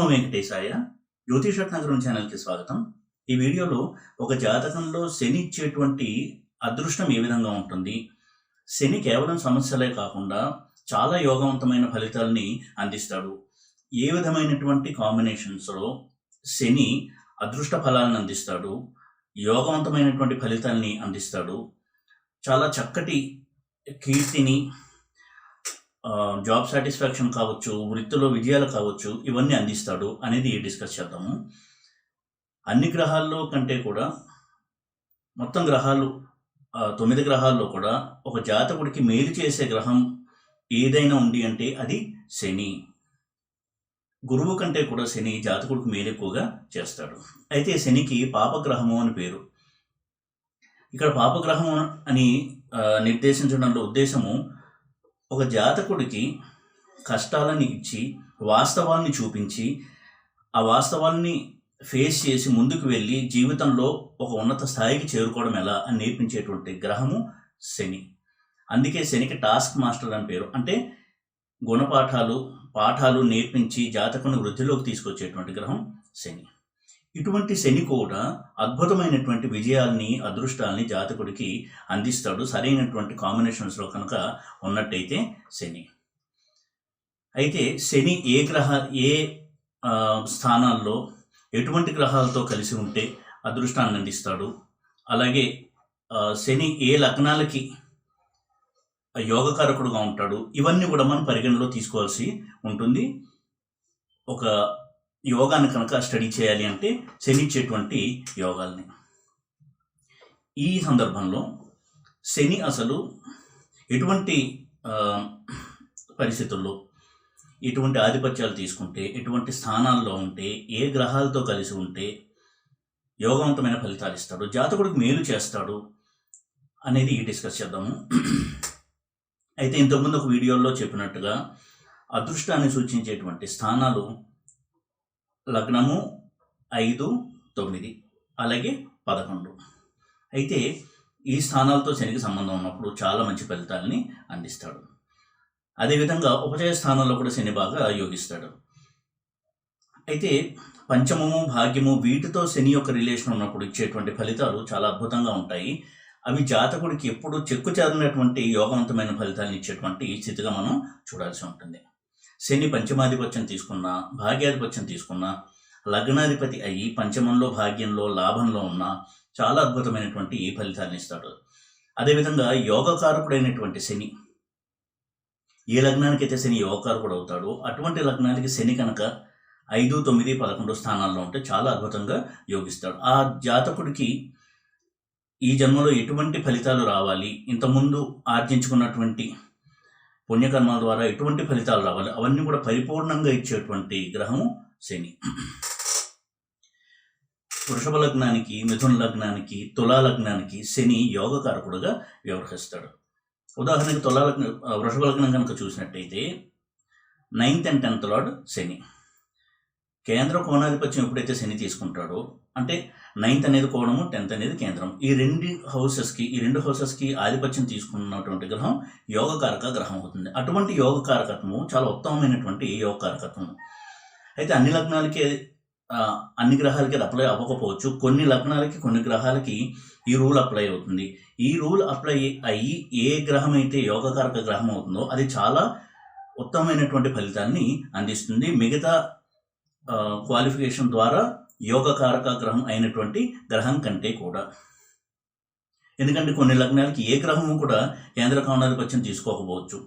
నమో వెంకటేశాయ. జ్యోతిష్ నగరం ఛానల్కి స్వాగతం. ఈ వీడియోలో ఒక జాతకంలో శని ఇచ్చేటువంటి అదృష్టం ఏ విధంగా ఉంటుంది, శని కేవలం సమస్యలే కాకుండా చాలా యోగవంతమైన ఫలితాలని అందిస్తాడు, ఏ విధమైనటువంటి కాంబినేషన్స్లో శని అదృష్ట ఫలాలను అందిస్తాడు, యోగవంతమైనటువంటి ఫలితాలని అందిస్తాడు, చాలా చక్కటి కీర్తిని, జాబ్ సాటిస్ఫాక్షన్ కావచ్చు, వృత్తిలో విజయాలు కావచ్చు, ఇవన్నీ అందిస్తాడు అనేది డిస్కస్ చేద్దాము. అన్ని గ్రహాల్లో కంటే కూడా మొత్తం గ్రహాలు 9 గ్రహాల్లో కూడా ఒక జాతకుడికి మేలు చేసే గ్రహం ఏదైనా ఉంది అంటే అది శని. గురువు కంటే కూడా శని జాతకుడికి మేలు ఎక్కువగా చేస్తాడు. అయితే శనికి పాపగ్రహము అని పేరు. ఇక్కడ పాపగ్రహము అని నిర్దేశించడంలో ఉద్దేశము, ఒక జాతకుడికి కష్టాలని ఇచ్చి వాస్తవాల్ని చూపించి ఆ వాస్తవాల్ని ఫేస్ చేసి ముందుకు వెళ్ళి జీవితంలో ఒక ఉన్నత స్థాయికి చేరుకోవడం ఎలా అని నేర్పించేటువంటి గ్రహము శని. అందుకే శనికి టాస్క్ మాస్టర్ అని పేరు. అంటే పాఠాలు నేర్పించి జాతకుని వృద్ధిలోకి తీసుకొచ్చేటువంటి గ్రహం శని. ఇటువంటి శని కూడా అద్భుతమైనటువంటి విజయాల్ని, అదృష్టాల్ని జాతకుడికి అందిస్తాడు, సరైనటువంటి కాంబినేషన్స్లో కనుక ఉన్నట్టయితే శని. అయితే శని ఏ స్థానాల్లో ఎటువంటి గ్రహాలతో కలిసి ఉంటే అదృష్టాన్ని అందిస్తాడు, అలాగే శని ఏ లగ్నాలకి యోగకారకుడుగా ఉంటాడు, ఇవన్నీ కూడా మనం పరిగణలో తీసుకోవాల్సి ఉంటుంది. ఒక యోగాన్ని కనుక స్టడీ చేయాలి అంటే శని ఇచ్చేటువంటి యోగాల్ని. ఈ సందర్భంలో శని అసలు ఎటువంటి పరిస్థితుల్లో, ఎటువంటి ఆధిపత్యాలు తీసుకుంటే, ఎటువంటి స్థానాల్లో ఉంటే, ఏ గ్రహాలతో కలిసి ఉంటే యోగవంతమైన ఫలితాలు ఇస్తాడు, జాతకుడికి మేలు చేస్తాడు అనేది డిస్కస్ చేద్దాము. అయితే ఇంతకుముందు ఒక వీడియోలో చెప్పినట్టుగా అదృష్టాన్ని సూచించేటువంటి స్థానాలు లగ్నము 5, 9 అలాగే 11. అయితే ఈ స్థానాలతో శనికి సంబంధం ఉన్నప్పుడు చాలా మంచి ఫలితాలని అందిస్తాడు. అదేవిధంగా ఉపజయ స్థానంలో కూడా శని బాగా యోగిస్తాడు. అయితే పంచమము, భాగ్యము వీటితో శని యొక్క రిలేషన్ ఉన్నప్పుడు ఇచ్చేటువంటి ఫలితాలు చాలా అద్భుతంగా ఉంటాయి. అవి జాతకుడికి ఎప్పుడు చెక్కు చెదరినటువంటి యోగవంతమైన ఫలితాలను ఇచ్చేటువంటి స్థితిగా మనం చూడాల్సి ఉంటుంది. శని పంచమాధిపత్యం తీసుకున్నా, భాగ్యాధిపత్యం తీసుకున్నా, లగ్నాధిపతి అయ్యి పంచమంలో, భాగ్యంలో, లాభంలో ఉన్న చాలా అద్భుతమైనటువంటి ఫలితాలను ఇస్తాడు. అదేవిధంగా యోగకారకుడైనటువంటి శని, ఏ లగ్నానికి అయితే శని యోగకారకుడు అవుతాడో అటువంటి లగ్నానికి శని కనుక 5, 9, 11 స్థానాల్లో ఉంటే చాలా అద్భుతంగా యోగిస్తాడు. ఆ జాతకుడికి ఈ జన్మలో ఎటువంటి ఫలితాలు రావాలి, ఇంతకుముందు ఆర్జించుకున్నటువంటి పుణ్యకర్మాల ద్వారా ఎటువంటి ఫలితాలు రావాలి, అవన్నీ కూడా పరిపూర్ణంగా ఇచ్చేటువంటి గ్రహము శని. వృషభ లగ్నానికి, మిథున లగ్నానికి, తులా లగ్నానికి శని యోగకారకుడుగా వ్యవహరిస్తాడు. ఉదాహరణకి వృషభ లగ్నం కనుక చూసినట్టయితే 9th and 10th లార్డ్ శని. కేంద్ర కోణాధిపత్యం ఎప్పుడైతే శని తీసుకుంటాడో, అంటే 9th అనేది కోణము, 10th అనేది కేంద్రం, ఈ రెండు హౌసెస్కి ఆధిపత్యం తీసుకున్నటువంటి గ్రహం యోగకారక గ్రహం అవుతుంది. అటువంటి యోగకారకత్వము చాలా ఉత్తమమైనటువంటి యోగకారకత్వము. అయితే అన్ని లగ్నాలకి, అన్ని గ్రహాలకి అది అప్లై అవ్వకపోవచ్చు. కొన్ని లగ్నాలకి, కొన్ని గ్రహాలకి ఈ రూల్ అప్లై అవుతుంది. ఈ రూల్ అప్లై అయ్యి ఏ గ్రహం అయితే యోగకారక గ్రహం అవుతుందో అది చాలా ఉత్తమమైనటువంటి ఫలితాన్ని అందిస్తుంది, మిగతా క్వాలిఫికేషన్ ద్వారా యోగకారక గ్రహం అయినటువంటి గ్రహం కంటే కూడా. ఎందుకంటే కొన్ని లగ్నాలకి ఏ గ్రహము కూడా కేంద్ర కోణాధిపత్యం తీసుకోకపోవచ్చు.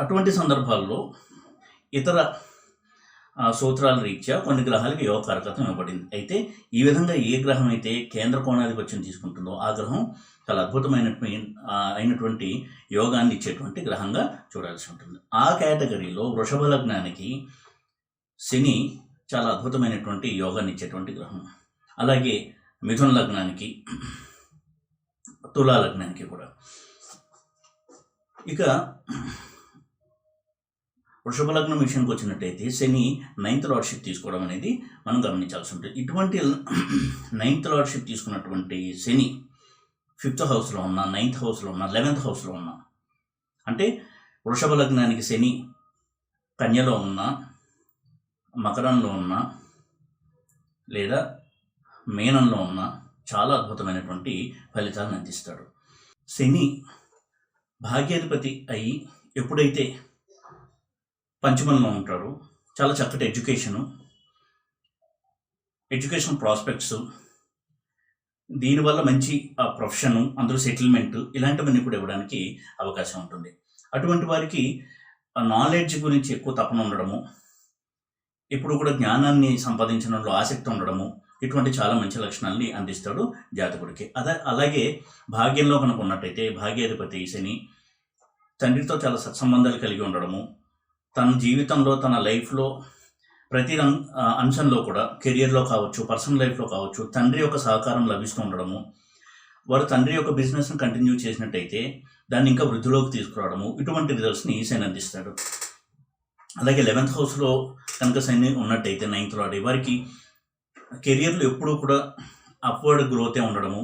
అటువంటి సందర్భాల్లో ఇతర సూత్రాల రీత్యా కొన్ని గ్రహాలకి యోగకారకత్వం ఇవ్వబడింది. అయితే ఈ విధంగా ఏ గ్రహం అయితే కేంద్ర కోణాధిపత్యం తీసుకుంటుందో ఆ గ్రహం చాలా అయినటువంటి యోగాన్ని ఇచ్చేటువంటి గ్రహంగా చూడాల్సి ఉంటుంది. ఆ కేటగిరీలో వృషభ లగ్నానికి శని చాలా అద్భుతమైనటువంటి యోగాన్ని ఇచ్చేటువంటి గ్రహం. అలాగే మిథున లగ్నానికి, తులా లగ్నానికి కూడా. ఇక వృషభ లగ్నం విషయానికి వచ్చినట్టయితే శని 9th లార్డ్షిప్ తీసుకోవడం అనేది మనం గమనించాల్సి ఉంటుంది. ఇటువంటి 9th లార్డ్షిప్ తీసుకున్నటువంటి శని 5th హౌస్లో ఉన్నా, 9th హౌస్లో ఉన్నా, 11th హౌస్లో ఉన్నా, అంటే వృషభ లగ్నానికి శని కన్యలో ఉన్న మకరంలో ఉన్న లేదా మీనంలో ఉన్న చాలా అద్భుతమైనటువంటి ఫలితాలను అందిస్తాడు. శని భాగ్యాధిపతి అయి ఎప్పుడైతే పంచమంలో ఉంటాడో చాలా చక్కటి ఎడ్యుకేషన్ ప్రాస్పెక్ట్స్, దీనివల్ల మంచి ప్రొఫెషను, అందులో సెటిల్మెంట్, ఇలాంటివన్నీ కూడా ఇవ్వడానికి అవకాశం ఉంటుంది. అటువంటి వారికి నాలెడ్జ్ గురించి ఎక్కువ తపన ఉండడము, ఎప్పుడు కూడా జ్ఞానాన్ని సంపాదించడంలో ఆసక్తి ఉండడము, ఇటువంటి చాలా మంచి లక్షణాలని అందిస్తాడు జాతకుడికి. అలాగే భాగ్యంలో కనుక ఉన్నట్టయితే భాగ్యాధిపతి శని తండ్రితో చాలా సత్సంబంధాలు కలిగి ఉండడము, తన జీవితంలో తన లైఫ్లో ప్రతి అంశంలో కూడా కెరియర్లో కావచ్చు, పర్సనల్ లైఫ్లో కావచ్చు తండ్రి యొక్క సహకారం లభిస్తూ ఉండడము, వారు తండ్రి యొక్క బిజినెస్ని కంటిన్యూ చేసినట్టయితే దాన్ని ఇంకా వృద్ధిలోకి తీసుకురావడము, ఇటువంటి రిజల్ట్స్ని శని అందిస్తాడు. అలాగే 11th హౌస్లో కనుక శని ఉన్నట్టయితే 9th లార్డ్, వారికి కెరియర్లో ఎప్పుడూ కూడా అప్వర్డ్ గ్రోతే ఉండడము,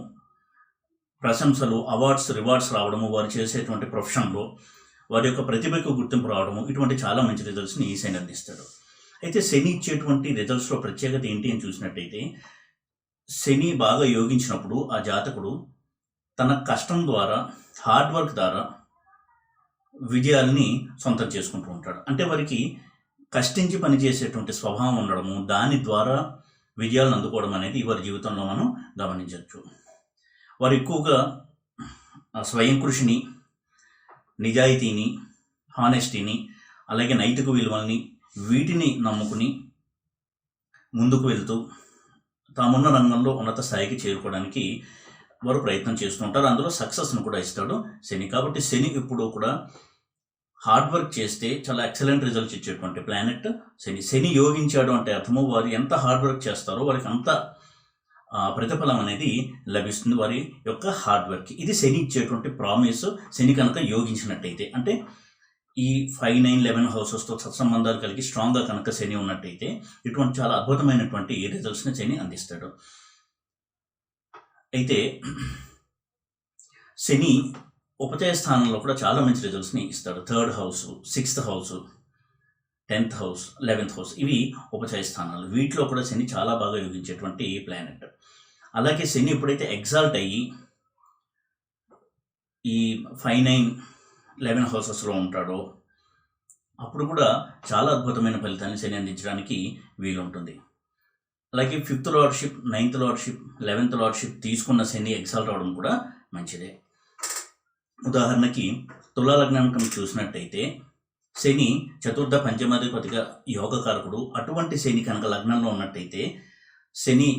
ప్రశంసలు, అవార్డ్స్, రివార్డ్స్ రావడము, వారు చేసేటువంటి ప్రొఫెషన్లో వారి యొక్క ప్రతిభకు గుర్తింపు రావడము, ఇటువంటి చాలా మంచి రిజల్ట్స్ని ఈ శని అందిస్తాడు. అయితే శని ఇచ్చేటువంటి రిజల్ట్స్లో ప్రత్యేకత ఏంటి అని చూసినట్టయితే, శని బాగా యోగించినప్పుడు ఆ జాతకుడు తన కష్టం ద్వారా, హార్డ్ వర్క్ ద్వారా విజయాల్ని సొంతం చేసుకుంటూ ఉంటాడు. అంటే వారికి కష్టించి పనిచేసేటువంటి స్వభావం ఉండడము, దాని ద్వారా విజయాలను అందుకోవడం అనేది వారి జీవితంలో మనం గమనించవచ్చు. వారు ఎక్కువగా స్వయం కృషిని, నిజాయితీని, హానెస్టీని, అలాగే నైతిక విలువల్ని, వీటిని నమ్ముకుని ముందుకు వెళ్తూ తామున్న రంగంలో ఉన్నత స్థాయికి చేరుకోవడానికి వారు ప్రయత్నం చేస్తూ ఉంటారు. అందులో సక్సెస్ను కూడా ఇస్తాడు శని. కాబట్టి శని ఎప్పుడూ కూడా హార్డ్ వర్క్ చేస్తే చాలా ఎక్సలెంట్ రిజల్ట్స్ ఇచ్చేటువంటి ప్లానెట్ శని. శని యోగించాడు అంటే అర్థము వారు ఎంత హార్డ్ వర్క్ చేస్తారో వారికి అంత ప్రతిఫలం అనేది లభిస్తుంది వారి యొక్క హార్డ్ వర్క్. ఇది శని ఇచ్చేటువంటి ప్రామిస్. శని కనుక యోగించినట్టయితే, అంటే ఈ 5, 9, 11 హౌసెస్తో సత్సంబంధాలు కలిగి స్ట్రాంగ్గా కనుక శని ఉన్నట్టయితే ఇటువంటి చాలా అద్భుతమైనటువంటి రిజల్ట్స్ని శని అందిస్తాడు. అయితే శని ఉపచయ స్థానంలో కూడా చాలా మంచి రిజల్ట్స్ని ఇస్తాడు. 3rd house, 6th house, 10th house, 11th house, ఇవి ఉపచయ స్థానాలు. వీటిలో కూడా శని చాలా బాగా యోగించేటువంటి ప్లానెట్. అలాగే శని ఎప్పుడైతే ఎగ్జాల్ట్ అయ్యి ఈ 5, 9, 11 హౌసెస్లో ఉంటాడో అప్పుడు కూడా చాలా అద్భుతమైన ఫలితాన్ని శని అందించడానికి వీలుంటుంది. అలాగే 5th lordship, 9th lordship, 11th lordship తీసుకున్న శని ఎగ్జాల్ట్ అవడం కూడా మంచిదే. ఉదాహరణకి తులా లగ్నాన్ని కనుక చూసినట్టయితే శని చతుర్థ పంచమాధిపతిగా యోగకారకుడు. అటువంటి శని కనుక లగ్నంలో ఉన్నట్టయితే, శని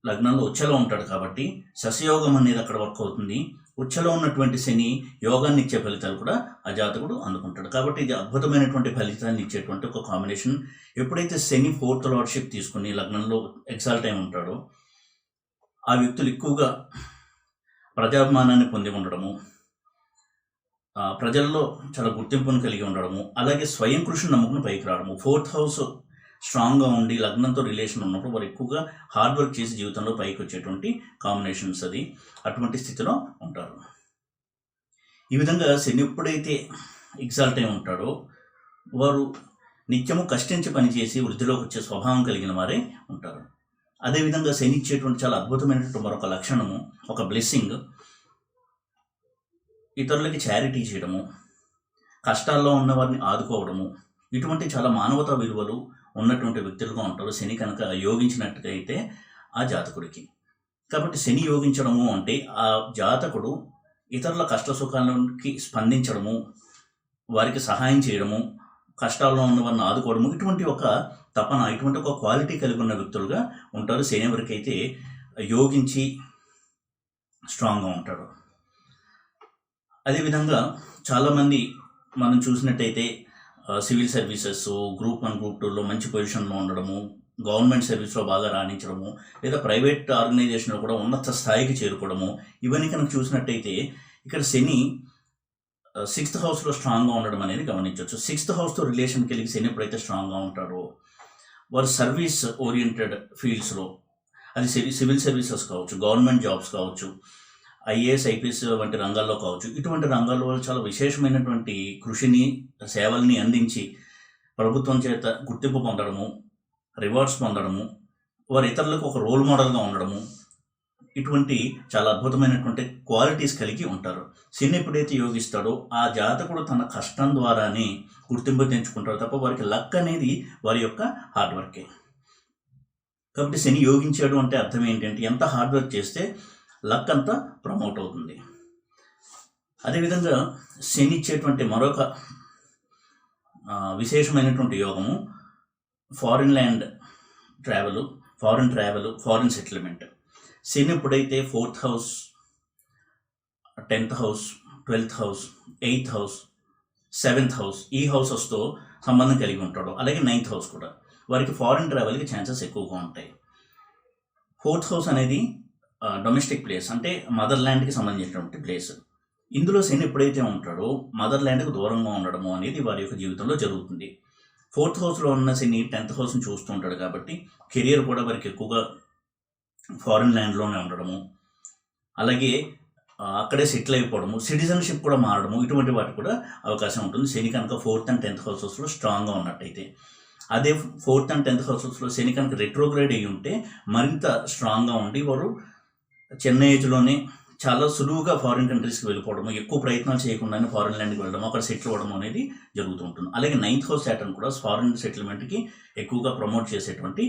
లగ్నంలో ఉచ్చలో ఉంటాడు కాబట్టి శశయోగం అనేది అక్కడ వర్క్ అవుతుంది. ఉచ్చలో ఉన్నటువంటి శని యోగాన్ని ఇచ్చే ఫలితాలు కూడా ఆ జాతకుడు అందుకుంటాడు. కాబట్టి ఇది అద్భుతమైనటువంటి ఫలితాన్ని ఇచ్చేటువంటి ఒక కాంబినేషన్. ఎప్పుడైతే శని 4th లార్డ్షిప్ తీసుకుని లగ్నంలో ఎగ్జాల్ట్ అయి ఉంటాడో ఆ వ్యక్తులు ఎక్కువగా ప్రజాభిమానాన్ని పొంది ఉండడము, ప్రజల్లో చాలా గుర్తింపును కలిగి ఉండడము, అలాగే స్వయం కృషిని నమ్ముకుని పైకి రావడము. 4th హౌస్ స్ట్రాంగ్గా ఉండి లగ్నంతో రిలేషన్ ఉన్నప్పుడు వారు ఎక్కువగా హార్డ్ వర్క్ చేసి జీవితంలో పైకి వచ్చేటువంటి కాంబినేషన్స్ అది. అటువంటి స్థితిలో ఉంటారు. ఈ విధంగా శని ఎప్పుడైతే ఎగ్జాల్ట్ అయి ఉంటాడో వారు నిత్యము కష్టించి పనిచేసి వృద్ధిలోకి వచ్చే స్వభావం కలిగిన వారే ఉంటారు. అదేవిధంగా శని ఇచ్చేటువంటి చాలా అద్భుతమైనటువంటి మరొక లక్షణము, ఒక బ్లెస్సింగ్, ఇతరులకి చారిటీ చేయడము, కష్టాల్లో ఉన్న వారిని ఆదుకోవడము, ఇటువంటి చాలా మానవతా విలువలు ఉన్నటువంటి వ్యక్తులుగా ఉంటారు శని కనుక యోగించినట్టుగైతే ఆ జాతకుడికి. కాబట్టి శని యోగించడము అంటే ఆ జాతకుడు ఇతరుల కష్ట సుఖాలకి స్పందించడము, వారికి సహాయం చేయడము, కష్టాల్లో ఉన్న వారిని ఆదుకోవడము, ఇటువంటి ఒక తపన, ఇటువంటి ఒక క్వాలిటీ కలిగి ఉన్న వ్యక్తులుగా ఉంటారు శని ఎవరికైతే యోగించి స్ట్రాంగ్గా ఉంటాడు. అదేవిధంగా చాలామంది మనం చూసినట్టయితే సివిల్ సర్వీసెస్, గ్రూప్ 1, గ్రూప్ 2లో మంచి పొజిషన్లో ఉండడము, గవర్నమెంట్ సర్వీస్లో బాగా రాణించడము, లేదా ప్రైవేట్ ఆర్గనైజేషన్లో కూడా ఉన్నత స్థాయికి చేరుకోవడము, ఇవన్నీ కనుక చూసినట్టయితే ఇక్కడ శని 6th హౌస్లో స్ట్రాంగ్గా ఉండడం అనేది గమనించవచ్చు. 6th హౌస్తో రిలేషన్ కలిగి శని ఎప్పుడైతే స్ట్రాంగ్గా ఉంటారో వారు సర్వీస్ ఓరియంటెడ్ ఫీల్డ్స్లో, అది సివిల్ సర్వీసెస్ కావచ్చు, గవర్నమెంట్ జాబ్స్ కావచ్చు, ఐఏఎస్, ఐపీఎస్ వంటి రంగాల్లో కావచ్చు, ఇటువంటి రంగాల్లో చాలా విశేషమైనటువంటి కృషిని, సేవల్ని అందించి ప్రభుత్వం చేత గుర్తింపు పొందడము, రివార్డ్స్ పొందడము, వారు ఇతరులకు ఒక రోల్ మోడల్గా ఉండడము, ఇటువంటి చాలా అద్భుతమైనటువంటి క్వాలిటీస్ కలిగి ఉంటారు. శని ఎప్పుడైతే యోగిస్తాడో ఆ జాతకుడు తన కష్టం ద్వారానే గుర్తింపు తెంచుకుంటాడు తప్ప వారికి లక్ అనేది వారి యొక్క హార్డ్ వర్కే. కాబట్టి శని యోగించాడు అంటే అర్థం ఏంటంటే ఎంత హార్డ్ వర్క్ చేస్తే లక్ అంతా ప్రమోట్ అవుతుంది. అదేవిధంగా శని ఇచ్చేటువంటి మరొక విశేషమైనటువంటి యోగము foreign land travel, foreign settlement. శని ఎప్పుడైతే 4th house, 10th house, 12th house, 8th house, 7th house ఈ హౌసెస్తో సంబంధం కలిగి ఉంటాడు, అలాగే 9th హౌస్ కూడా, వారికి ఫారిన్ ట్రావెల్కి ఛాన్సెస్ ఎక్కువగా ఉంటాయి. 4th హౌస్ అనేది డొమెస్టిక్ ప్లేస్, అంటే మదర్ ల్యాండ్కి సంబంధించినటువంటి ప్లేస్. ఇందులో శని ఎప్పుడైతే ఉంటాడో మదర్ ల్యాండ్కి దూరంగా ఉండడము అనేది వారి యొక్క జీవితంలో జరుగుతుంది. 4th హౌస్లో ఉన్న శని 10th హౌస్ని చూస్తూ ఉంటాడు కాబట్టి కెరియర్ కూడా వారికి ఎక్కువగా ఫారిన్ ల్యాండ్లోనే ఉండడము, అలాగే అక్కడే సెటిల్ అయిపోవడము, సిటిజన్షిప్ కూడా మారడము, ఇటువంటి వాటికి కూడా అవకాశం ఉంటుంది శని కనుక 4th and 10th హౌసెస్లో స్ట్రాంగ్గా ఉన్నట్టయితే. అదే 4th and 10th హౌసెస్లో శని కనుక రెట్రోగ్రేడ్ అయ్యి ఉంటే మరింత స్ట్రాంగ్గా ఉండి వారు చిన్న ఏజ్లోనే చాలా సులువుగా ఫారిన్ కంట్రీస్కి వెళ్ళిపోవడము, ఎక్కువ ప్రయత్నాలు చేయకుండానే ఫారిన్ ల్యాండ్కి వెళ్ళడం, అక్కడ సెటిల్ అవ్వడం అనేది జరుగుతూ ఉంటుంది. అలాగే 9th హౌస్ సాటర్న్ కూడా ఫారిన్ సెటిల్మెంట్కి ఎక్కువగా ప్రమోట్ చేసేటువంటి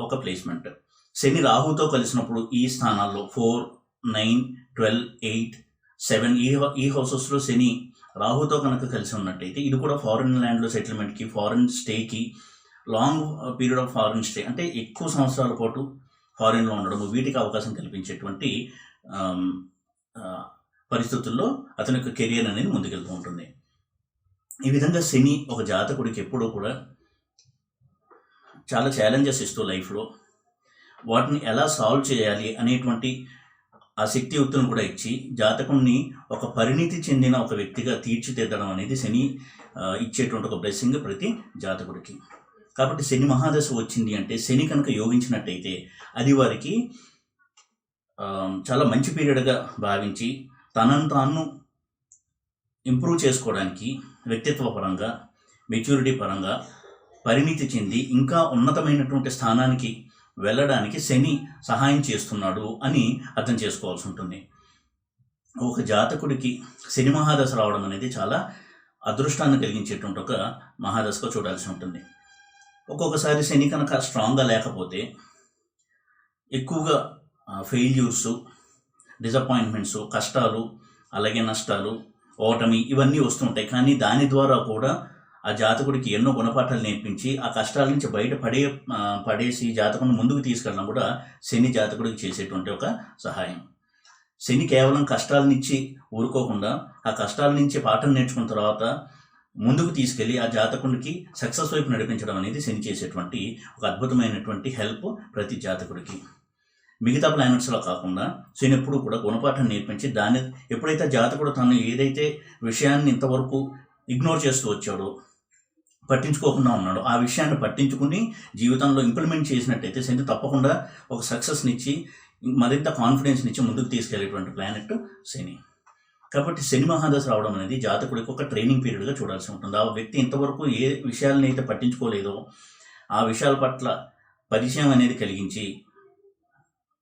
ఒక ప్లేస్మెంట్. శని రాహుతో కలిసినప్పుడు ఈ స్థానాల్లో 4, 9, 12, 8, 7 ఈ హౌసెస్లో శని రాహుతో కనుక కలిసి ఉన్నట్టయితే ఇది కూడా ఫారిన్ ల్యాండ్లో సెటిల్మెంట్కి, ఫారిన్ స్టేకి, long period of foreign stay అంటే ఎక్కువ సంవత్సరాల పాటు ఫారిన్లో ఉండడము, వీటికి అవకాశం కల్పించేటువంటి పరిస్థితుల్లో అతని యొక్క కెరియర్ అనేది ముందుకెళ్తూ ఉంటుంది. ఈ విధంగా శని ఒక జాతకుడికి ఎప్పుడూ కూడా చాలా ఛాలెంజెస్ ఇస్తూ లైఫ్లో వాటిని ఎలా సాల్వ్ చేయాలి అనేటువంటి ఆ శక్తియుక్తులను కూడా ఇచ్చి జాతకుడిని ఒక పరిణితి చెందిన ఒక వ్యక్తిగా తీర్చిదిద్దడం అనేది శని ఇచ్చేటువంటి ఒక బ్లెస్సింగ్ ప్రతి జాతకుడికి. కాబట్టి శని మహాదశ వచ్చింది అంటే శని కనుక యోగించినట్టయితే అది వారికి చాలా మంచి పీరియడ్గా భావించి తనను తాను ఇంప్రూవ్ చేసుకోవడానికి వ్యక్తిత్వ పరంగా, మెచ్యూరిటీ పరంగా పరిణితి చెంది ఇంకా ఉన్నతమైనటువంటి స్థానానికి వెళ్ళడానికి శని సహాయం చేస్తున్నాడు అని అర్థం చేసుకోవాల్సి ఉంటుంది. ఒక జాతకుడికి శని మహాదశ రావడం అనేది చాలా అదృష్టాన్ని కలిగించేటువంటి ఒక మహాదశగా చూడాల్సి ఉంటుంది. ఒక్కొక్కసారి శని కనుక స్ట్రాంగ్గా లేకపోతే ఎక్కువగా ఫెయిల్యూర్స్, డిసప్పాయింట్మెంట్స్, కష్టాలు, అలాగే నష్టాలు, ఓటమి ఇవన్నీ వస్తుంటాయి. కానీ దాని ద్వారా కూడా ఆ జాతకుడికి ఎన్నో గుణపాఠాలు నేర్పించి ఆ కష్టాల నుంచి పడేసి జాతకుడిని ముందుకు తీసుకెళ్ళడం కూడా శని జాతకుడికి చేసేటువంటి ఒక సహాయం. శని కేవలం కష్టాల నుంచి ఊరుకోకుండా ఆ కష్టాల నుంచి పాఠం నేర్చుకున్న తర్వాత ముందుకు తీసుకెళ్ళి ఆ జాతకుడికి సక్సెస్ వైపు నడిపించడం అనేది శని చేసేటువంటి ఒక అద్భుతమైనటువంటి హెల్ప్ ప్రతి జాతకుడికి. మిగతా ప్లానెట్స్లో కాకుండా శని ఎప్పుడు కూడా గుణపాఠం నేర్పించి దాన్ని ఎప్పుడైతే జాతకుడు తను ఏదైతే విషయాన్ని ఇంతవరకు ఇగ్నోర్ చేస్తూ వచ్చాడో, పట్టించుకోకుండా ఉన్నాడో ఆ విషయాన్ని పట్టించుకుని జీవితంలో ఇంప్లిమెంట్ చేసినట్టయితే శని తప్పకుండా ఒక సక్సెస్నిచ్చి మరింత కాన్ఫిడెన్స్నిచ్చి ముందుకు తీసుకెళ్లేటువంటి ప్లానెట్ శని. కాబట్టి శని మహాదశ రావడం అనేది జాతకుడికి ఒక ట్రైనింగ్ పీరియడ్గా చూడాల్సి ఉంటుంది. ఆ వ్యక్తి ఇంతవరకు ఏ విషయాలను అయితే పట్టించుకోలేదో ఆ విషయాల పట్ల పరిచయం అనేది కలిగించి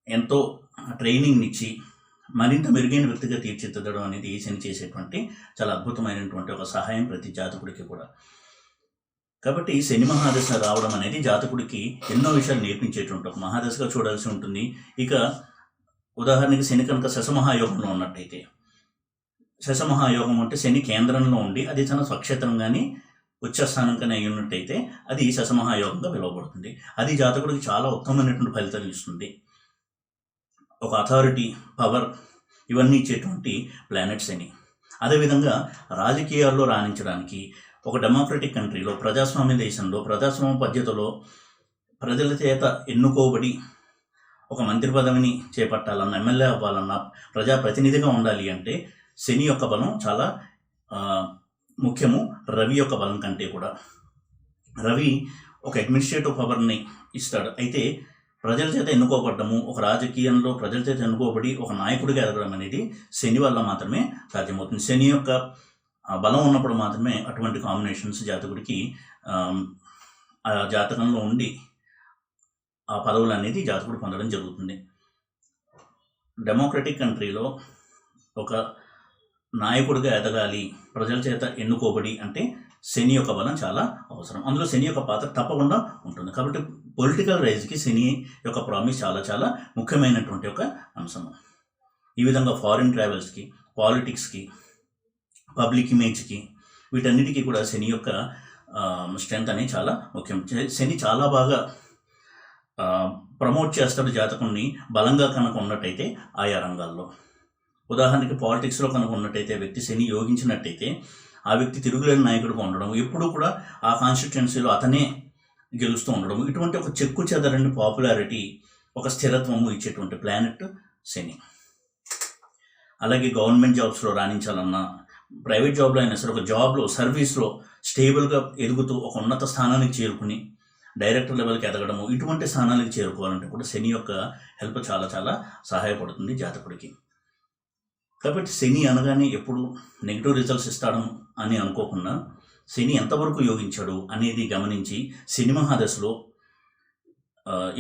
ఎంతో ట్రైనింగ్ ఇచ్చి మరింత మెరుగైన వ్యక్తిగా తీర్చిదిద్దడం అనేది శని చేసేటువంటి చాలా అద్భుతమైనటువంటి ఒక సహాయం ప్రతి జాతకుడికి కూడా. కాబట్టి శని మహాదశ రావడం అనేది జాతకుడికి ఎన్నో విషయాలు నేర్పించేటువంటి ఒక మహాదశగా చూడాల్సి ఉంటుంది. ఇక ఉదాహరణకి శని కనుక శశమహాయోగంలో ఉన్నట్టయితే, శశమహాయోగం అంటే శని కేంద్రంలో ఉండి అది తన స్వక్షేత్రం కానీ ఉచ్చస్థానం కానీ అయి ఉన్నట్టయితే అది శశమహాయోగంగా పిలువబడుతుంది. అది జాతకుడికి చాలా ఉత్తమమైనటువంటి ఫలితాలు ఇస్తుంది. ఒక అథారిటీ, పవర్ ఇవన్నీ ఇచ్చేటువంటి ప్లానెట్ శని. అదేవిధంగా రాజకీయాల్లో రాణించడానికి ఒక డెమోక్రటిక్ కంట్రీలో, ప్రజాస్వామ్య దేశంలో, ప్రజాస్వామ్య పద్ధతిలో ప్రజల చేత ఎన్నుకోబడి ఒక మంత్రి పదవిని చేపట్టాలన్నా, ఎమ్మెల్యే అవ్వాలన్నా, ప్రజాప్రతినిధిగా ఉండాలి అంటే శని యొక్క బలం చాలా ముఖ్యము రవి యొక్క బలం కంటే కూడా. రవి ఒక అడ్మినిస్ట్రేటివ్ పవర్ని ఇస్తాడు. అయితే ప్రజల చేత ఎన్నుకోబడ్డము, ఒక రాజకీయంలో ప్రజల చేత ఎన్నుకోబడి ఒక నాయకుడిగా ఎదగడం అనేది శని వల్ల మాత్రమే సాధ్యమవుతుంది. శని యొక్క బలం ఉన్నప్పుడు మాత్రమే అటువంటి కాంబినేషన్స్ జాతకుడికి ఆ జాతకంలో ఉండి ఆ పదవులు అనేది జాతకుడు పొందడం జరుగుతుంది. డెమోక్రటిక్ కంట్రీలో ఒక నాయకుడిగా ఎదగాలి, ప్రజల చేత ఎన్నుకోబడి అంటే శని యొక్క బలం చాలా అవసరం. అందులో శని యొక్క పాత్ర తప్పకుండా ఉంటుంది. కాబట్టి పొలిటికల్ రైజ్కి శని యొక్క ప్రామిస్ చాలా చాలా ముఖ్యమైనటువంటి ఒక అంశము. ఈ విధంగా ఫారిన్ ట్రావెల్స్కి, పాలిటిక్స్కి, పబ్లిక్ ఇమేజ్కి, వీటన్నిటికీ కూడా శని యొక్క స్ట్రెంత్ అనేది చాలా ముఖ్యం. శని చాలా బాగా ప్రమోట్ చేస్తాడు జాతకుడిని బలంగా కనుక ఉన్నట్టయితే ఆయా రంగాల్లో. ఉదాహరణకి పాలిటిక్స్లో కనుక ఉన్నట్టయితే వ్యక్తి శని యోగించినట్టయితే ఆ వ్యక్తి తిరుగులేని నాయకుడిగా ఉండడం, ఎప్పుడూ కూడా ఆ కాన్స్టిట్యుయెన్సీలో అతనే గెలుస్తూ ఉండడం, ఇటువంటి ఒక చెక్కు చెదరని పాపులారిటీ, ఒక స్థిరత్వము ఇచ్చేటువంటి ప్లానెట్ శని. అలాగే గవర్నమెంట్ జాబ్స్లో రాణించాలన్నా, ప్రైవేట్ జాబ్లో అయినా సరే, ఒక జాబ్లో సర్వీస్లో స్టేబుల్గా ఎదుగుతూ ఒక ఉన్నత స్థానానికి చేరుకుని డైరెక్టర్ లెవెల్కి ఎదగడము, ఇటువంటి స్థానానికి చేరుకోవాలంటే కూడా శని యొక్క హెల్ప్ చాలా చాలా సహాయపడుతుంది జాతకుడికి. కాబట్టి శని అనగానే ఎప్పుడు నెగిటివ్ రిజల్ట్స్ ఇస్తాడు అని అనుకోకుండా శని ఎంతవరకు యోగించాడు అనేది గమనించి శని మహాదశలో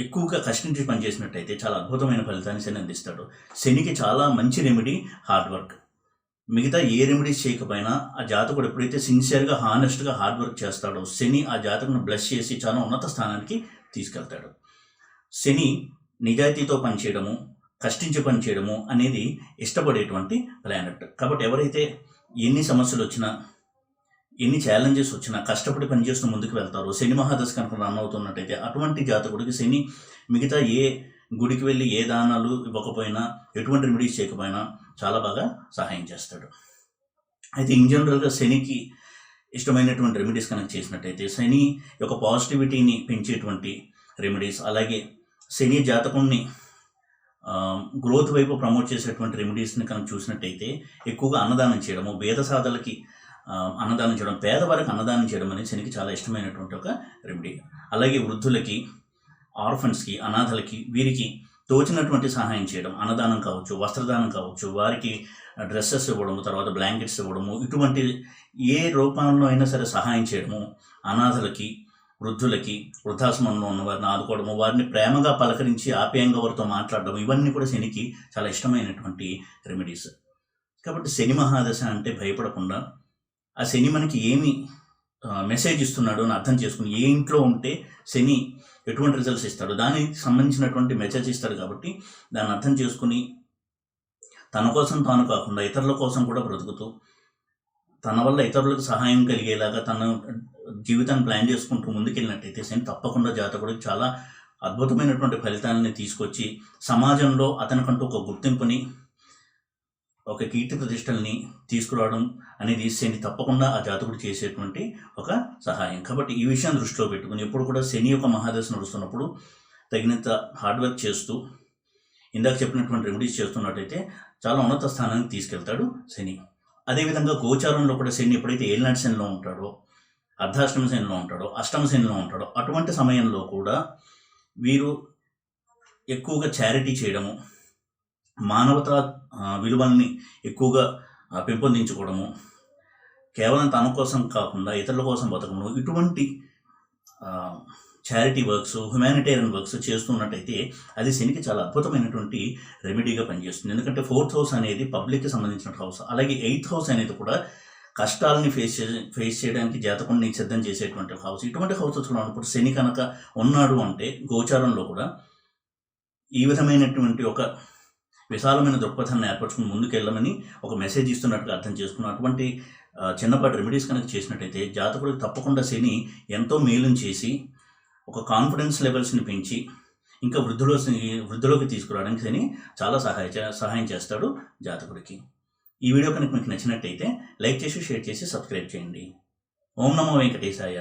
ఎక్కువగా కష్టించి పనిచేసినట్టయితే చాలా అద్భుతమైన ఫలితాన్ని శని అందిస్తాడు. శనికి చాలా మంచి రెమెడీ హార్డ్ వర్క్. మిగతా ఏ రెమెడీస్ చేయకపోయినా ఆ జాతకుడు ఎప్పుడైతే సిన్సియర్గా, హానెస్ట్గా హార్డ్ వర్క్ చేస్తాడో శని ఆ జాతకును బ్లెస్ చేసి చాలా ఉన్నత స్థానానికి తీసుకెళ్తాడు. శని నిజాయితీతో పనిచేయడము, కష్టించి పనిచేయడము అనేది ఇష్టపడేటువంటి ప్లానెట్. కాబట్టి ఎవరైతే ఎన్ని సమస్యలు వచ్చినా, ఎన్ని ఛాలెంజెస్ వచ్చినా కష్టపడి పనిచేస్తూ ముందుకు వెళ్తారో, శని మహాదశ కనుక రన్ అవుతున్నట్టయితే అటువంటి జాతకుడికి శని మిగతా ఏ గుడికి వెళ్ళి ఏ దానాలు ఇవ్వకపోయినా, ఎటువంటి రెమెడీస్ చేయకపోయినా చాలా బాగా సహాయం చేస్తాడు. అయితే ఇన్ జనరల్గా శనికి ఇష్టమైనటువంటి రెమెడీస్ కనుక చేసినట్టయితే శని యొక్క పాజిటివిటీని పెంచేటువంటి రెమెడీస్, అలాగే శని జాతకుడిని గ్రోత్ వైపు ప్రమోట్ చేసేటువంటి రెమెడీస్ని కనుక చూసినట్టయితే ఎక్కువగా అన్నదానం చేయడము, పేద సాధలకి అన్నదానం చేయడం, పేదవారికి అన్నదానం చేయడం అనేది శనికి చాలా ఇష్టమైనటువంటి ఒక రెమెడీ. అలాగే వృద్ధులకి, ఆర్ఫన్స్కి, అనాథలకి, వీరికి తోచినటువంటి సహాయం చేయడం, అన్నదానం కావచ్చు, వస్త్రదానం కావచ్చు, వారికి డ్రెస్సెస్ ఇవ్వడము, తర్వాత బ్లాంకెట్స్ ఇవ్వడము, ఇటువంటి ఏ రూపంలో అయినా సరే సహాయం చేయడము, అనాథలకి, వృద్ధులకి, వృద్ధాశ్రమంలో ఉన్న వారిని ఆదుకోవడము, వారిని ప్రేమగా పలకరించి ఆప్యాయంగా వారితో మాట్లాడడం, ఇవన్నీ కూడా శనికి చాలా ఇష్టమైనటువంటి రెమెడీస్. కాబట్టి శని మహాదశ అంటే భయపడకుండా ఆ శని మనకి ఏమి మెసేజ్ ఇస్తున్నాడు అని అర్థం చేసుకుని, ఏ ఇంట్లో ఉంటే శని ఎటువంటి రిజల్ట్స్ ఇస్తాడు దానికి సంబంధించినటువంటి మెసేజ్ ఇస్తాడు. కాబట్టి దాన్ని అర్థం చేసుకుని తన కోసం తాను కాకుండా ఇతరుల కోసం కూడా బ్రతుకుతూ, తన వల్ల ఇతరులకు సహాయం కలిగేలాగా తన జీవితాన్ని ప్లాన్ చేసుకుంటూ ముందుకెళ్ళినట్టయితే శని తప్పకుండా జాతకుడికి చాలా అద్భుతమైనటువంటి ఫలితాలని తీసుకొచ్చి సమాజంలో అతనికంటూ ఒక గుర్తింపుని, ఒక కీర్తి ప్రతిష్టల్ని తీసుకురావడం అనేది శని తప్పకుండా ఆ జాతకుడు చేసేటువంటి ఒక సహాయం. కాబట్టి ఈ విషయాన్ని దృష్టిలో పెట్టుకుని ఎప్పుడు కూడా శని యొక్క మహాదశ నడుస్తున్నప్పుడు తగినంత హార్డ్ వర్క్ చేస్తూ ఇందాక చెప్పినటువంటి రెమెడీస్ చేస్తున్నట్టయితే చాలా ఉన్నత స్థానానికి తీసుకెళ్తాడు శని. అదేవిధంగా గోచారంలో కూడా శని ఎప్పుడైతే ఏలినాటి శనిలో ఉంటాడో, అర్ధాష్టమ శనిలో ఉంటాడో, అష్టమ శనిలో ఉంటాడో, అటువంటి సమయంలో కూడా వీరు ఎక్కువగా చారిటీ చేయడము, మానవతా విలువల్ని ఎక్కువగా పెంపొందించుకోవడము, కేవలం తన కోసం కాకుండా ఇతరుల కోసం బతకము, ఇటువంటి చారిటీ వర్క్స్, హ్యుమానిటేరియన్ వర్క్స్ చేస్తున్నట్టయితే అది శనికి చాలా అద్భుతమైనటువంటి రెమెడీగా పనిచేస్తుంది. ఎందుకంటే 4th హౌస్ అనేది పబ్లిక్కి సంబంధించిన హౌస్. అలాగే 8th హౌస్ అనేది కూడా కష్టాలని ఫేస్ చేయడానికి జాతకుడిని సిద్ధం చేసేటువంటి హౌస్. ఇటువంటి హౌసెస్లో ఉన్నప్పుడు శని కనుక ఉన్నాడు అంటే గోచారంలో కూడా ఈ విధమైనటువంటి ఒక విశాలమైన దృక్పథాన్ని ఏర్పరచుకుని ముందుకెళ్ళమని ఒక మెసేజ్ ఇస్తున్నట్టుగా అర్థం చేసుకున్న అటువంటి చిన్నపాటి రెమెడీస్ కనుక చేసినట్టయితే జాతకుడికి తప్పకుండా శని ఎంతో మేలుని చేసి ఒక కాన్ఫిడెన్స్ లెవెల్స్ని పెంచి ఇంకా వృద్ధిలోకి తీసుకురావడానికి శని చాలా సహాయం చేస్తాడు జాతకుడికి. ఈ వీడియో కనుక మీకు నచ్చినట్టయితే లైక్ చేసి, షేర్ చేసి, సబ్స్క్రైబ్ చేయండి. ఓం నమో వెంకటేశాయ.